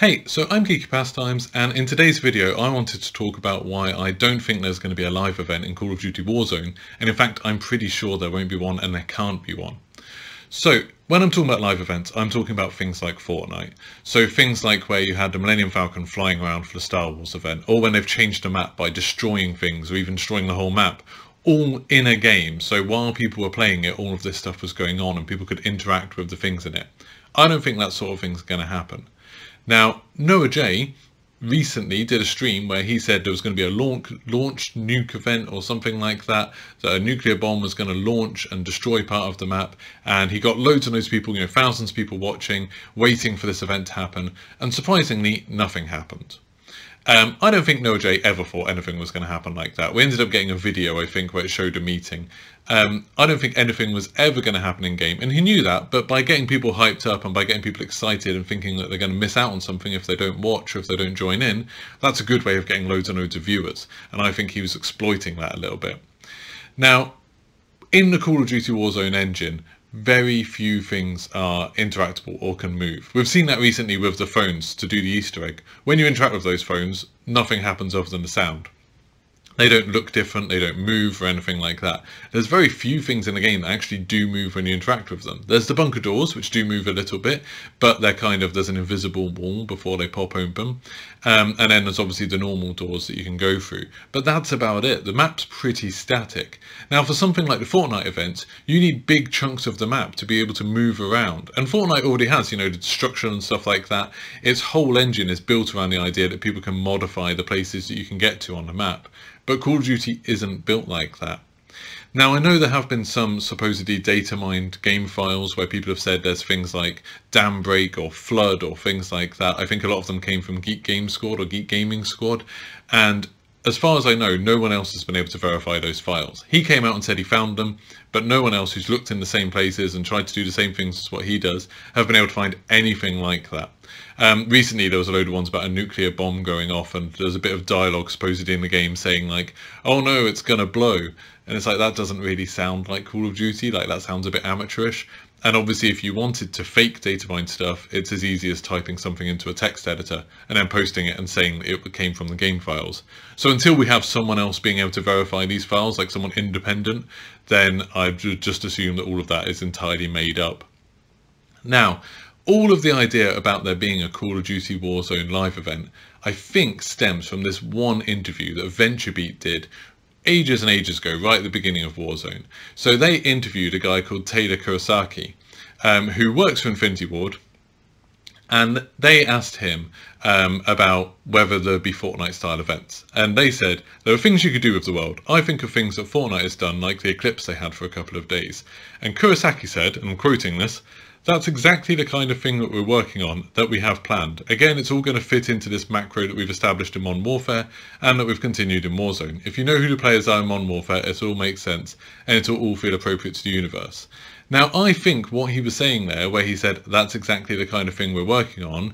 Hey, so I'm Geeky Pastimes, and in today's video I wanted to talk about why I don't think there's going to be a live event in Call of Duty Warzone, and in fact I'm pretty sure there won't be one and there can't be one. So, when I'm talking about live events, I'm talking about things like Fortnite. So things like where you had the Millennium Falcon flying around for the Star Wars event, or when they've changed the map by destroying things, or even destroying the whole map, all in a game. So while people were playing it, all of this stuff was going on and people could interact with the things in it. I don't think that sort of thing's going to happen. Now, Noah J recently did a stream where he said there was going to be a launch nuke event or something like that a nuclear bomb was going to launch and destroy part of the map, and he got loads and loads of people, thousands of people watching, waiting for this event to happen, and surprisingly, nothing happened. I don't think Noah J ever thought anything was going to happen like that. We ended up getting a video, I think, where it showed a meeting. I don't think anything was ever going to happen in game, and he knew that, but by getting people hyped up and by getting people excited and thinking that they're going to miss out on something if they don't watch or if they don't join in, that's a good way of getting loads and loads of viewers, and I think he was exploiting that a little bit. Now, in the Call of Duty Warzone engine, very few things are interactable or can move. We've seen that recently with the phones to do the Easter egg. When you interact with those phones, nothing happens other than the sound. They don't look different, they don't move or anything like that. There's very few things in the game that actually do move when you interact with them. There's the bunker doors, which do move a little bit, but they're there's an invisible wall before they pop open. And then there's obviously the normal doors that you can go through. But that's about it. The map's pretty static. Now, for something like the Fortnite events, you need big chunks of the map to be able to move around. And Fortnite already has, the destruction and stuff like that. Its whole engine is built around the idea that people can modify the places that you can get to on the map. But Call of Duty isn't built like that. Now, I know there have been some supposedly data mined game files where people have said there's things like dam break or flood or things like that. I think a lot of them came from Geek Game Squad or Geek Gaming Squad, and as far as I know, no one else has been able to verify those files. He came out and said he found them, but no one else who's looked in the same places and tried to do the same things as what he does have been able to find anything like that. Recently there was a load of ones about a nuclear bomb going off, and there's a bit of dialogue supposedly in the game saying like, oh no, it's gonna blow. And it's like, that doesn't really sound like Call of Duty, like that sounds a bit amateurish. And obviously if you wanted to fake data mine stuff, it's as easy as typing something into a text editor and then posting it and saying it came from the game files. So until we have someone else being able to verify these files, like someone independent, then I would just assume that all of that is entirely made up. Now, all of the idea about there being a Call of Duty Warzone live event, I think stems from this one interview that VentureBeat did ages and ages ago, right at the beginning of Warzone. So they interviewed a guy called Taylor Kurosaki, who works for Infinity Ward, and they asked him about whether there'd be Fortnite style events. And they said there are things you could do with the world. I think of things that Fortnite has done, like the eclipse they had for a couple of days. And Kurosaki said, and I'm quoting this, "That's exactly the kind of thing that we're working on, that we have planned. Again, it's all going to fit into this macro that we've established in Modern Warfare and that we've continued in Warzone. If you know who the players are in Modern Warfare, it all makes sense and it'll all feel appropriate to the universe." Now, I think what he was saying there, where he said that's exactly the kind of thing we're working on,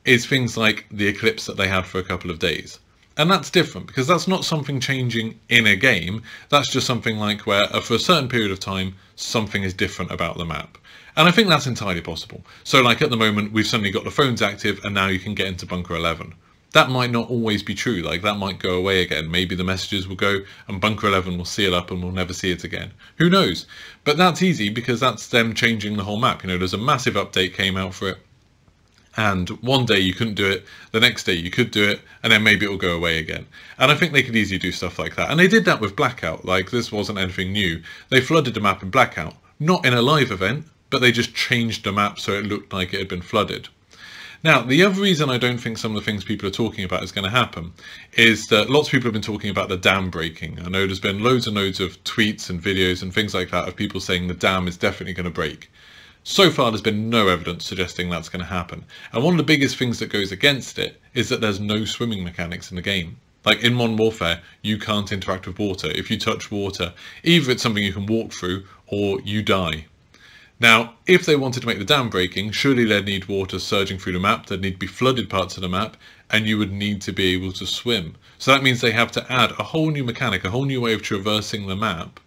is things like the eclipse that they had for a couple of days. And that's different, because that's not something changing in a game. That's just something like where for a certain period of time, something is different about the map. And I think that's entirely possible. So like at the moment, we've suddenly got the phones active and now you can get into Bunker 11. That might not always be true, like that might go away again. Maybe the messages will go and Bunker 11 will seal up and we'll never see it again. Who knows? But that's easy because that's them changing the whole map. There's a massive update came out for it. And one day you couldn't do it, the next day you could do it, and then maybe it'll go away again. And I think they could easily do stuff like that. And they did that with Blackout, like this wasn't anything new. They flooded the map in Blackout, not in a live event, but they just changed the map so it looked like it had been flooded. Now, the other reason I don't think some of the things people are talking about is going to happen is that lots of people have been talking about the dam breaking. I know there's been loads and loads of tweets and videos and things like that of people saying the dam is definitely going to break. So far, there's been no evidence suggesting that's going to happen. And one of the biggest things that goes against it is that there's no swimming mechanics in the game. Like in Modern Warfare, you can't interact with water. If you touch water, either it's something you can walk through or you die. Now, if they wanted to make the dam breaking, surely they'd need water surging through the map, there'd need to be flooded parts of the map, and you would need to be able to swim. So that means they have to add a whole new mechanic, a whole new way of traversing the map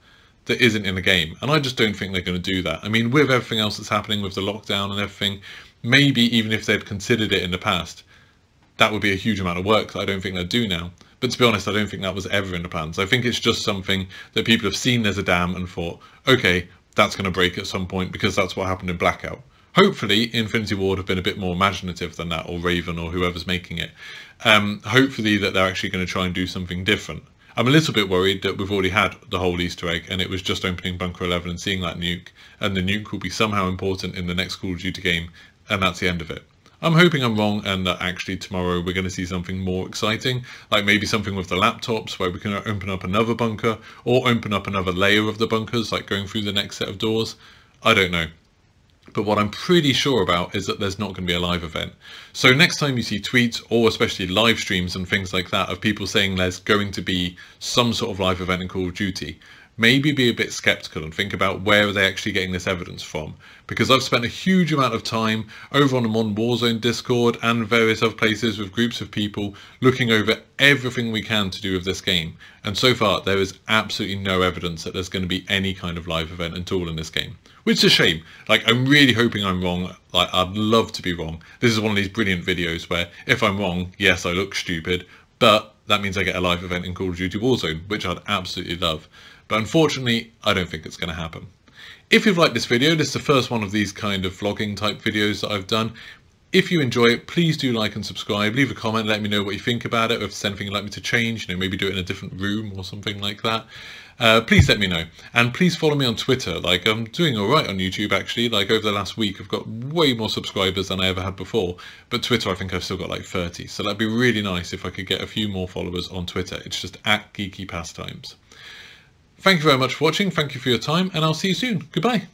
that isn't in the game. And I just don't think they're going to do that. I mean, with everything else that's happening with the lockdown and everything, maybe even if they'd considered it in the past, that would be a huge amount of work that I don't think they'd do now. But to be honest, I don't think that was ever in the plans. I think it's just something that people have seen there's a dam and thought, okay, that's going to break at some point because that's what happened in Blackout. Hopefully Infinity Ward have been a bit more imaginative than that, or Raven, or whoever's making it. Hopefully that they're actually going to try and do something different. I'm a little bit worried that we've already had the whole Easter egg and it was just opening Bunker 11 and seeing that nuke, and the nuke will be somehow important in the next Call of Duty game, and that's the end of it. I'm hoping I'm wrong and that actually tomorrow we're going to see something more exciting, like maybe something with the laptops where we can open up another bunker, or open up another layer of the bunkers, like going through the next set of doors. I don't know. But what I'm pretty sure about is that there's not going to be a live event. So next time you see tweets, or especially live streams and things like that, of people saying there's going to be some sort of live event in Call of Duty, maybe be a bit skeptical and think about where are they actually getting this evidence from. Because I've spent a huge amount of time over on the Modern Warzone Discord and various other places with groups of people looking over everything we can to do with this game. And so far there is absolutely no evidence that there's going to be any kind of live event at all in this game. Which is a shame. Like, I'm really hoping I'm wrong. Like, I'd love to be wrong. This is one of these brilliant videos where if I'm wrong, yes, I look stupid, but that means I get a live event in Call of Duty Warzone, which I'd absolutely love. But unfortunately, I don't think it's going to happen. If you've liked this video, this is the first one of these kind of vlogging type videos that I've done. If you enjoy it, please do like and subscribe. Leave a comment, let me know what you think about it, or if there's anything you'd like me to change, maybe do it in a different room or something like that. Please let me know. And please follow me on Twitter. Like, I'm doing alright on YouTube actually. Like, over the last week I've got way more subscribers than I ever had before. But Twitter, I think I've still got like 30. So that'd be really nice if I could get a few more followers on Twitter. It's just @GeekyPastimes. Thank you very much for watching. Thank you for your time, and I'll see you soon. Goodbye.